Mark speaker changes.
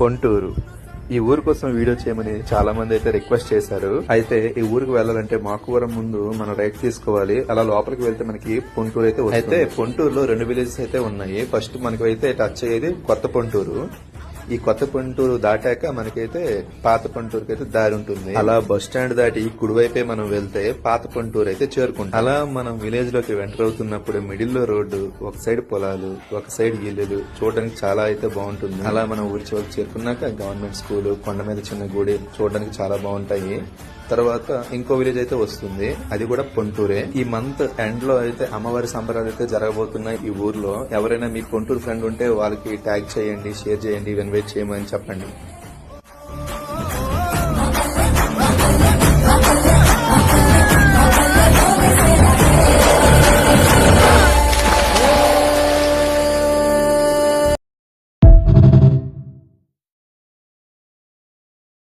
Speaker 1: పొంటూరు. ఈ ఊరు కోసం వీడియో చేయమని చాలా మంది అయితే రిక్వెస్ట్ చేశారు. అయితే ఈ ఊరికి వెళ్ళాలంటే మాకువరం ముందు మనం రైట్ తీసుకోవాలి. అలా లోపలికి వెళ్తే మనకి పొంటూరు అయితే వస్తుంది. అయితే పొంటూరులో 2 విలేజెస్ అయితే ఉన్నాయి. ఫస్ట్ మనకి అయితే టచ్ అయ్యేది కొత్త పొంటూరు. ఈ కొత్త పొంటూరు దాటాక మనకైతే పాత పొంటూరుకి అయితే దారి ఉంటుంది. అలా బస్ స్టాండ్ దాటి కుడివైపే మనం వెళ్తే పాత పొంటూరు అయితే చేరుకుంటాం. అలా మనం విలేజ్ లోకి ఎంటర్ అవుతున్నప్పుడు మిడిల్ లో రోడ్డు, ఒక సైడ్ పొలాలు, ఒక సైడ్ ఇల్లులు చూడడానికి చాలా అయితే బాగుంటుంది. అలా మనం ఊరి చివరికి చేరుకున్నాక గవర్నమెంట్ స్కూల్, కొండ మీద చిన్న గుడి చూడడానికి చాలా బాగుంటాయి. తర్వాత ఇంకో విలేజ్ అయితే వస్తుంది, అది కూడా పొంటూరే. ఈ మంత్ ఎండ్ లో అయితే అమ్మవారి సంబరాలు అయితే జరగబోతున్నాయి ఈ ఊర్లో. ఎవరైనా మీ పొంటూరు ఫ్రెండ్ ఉంటే వాళ్ళకి ట్యాగ్ చేయండి, షేర్ చేయండి, ఇన్వైట్ చేయమని చెప్పండి.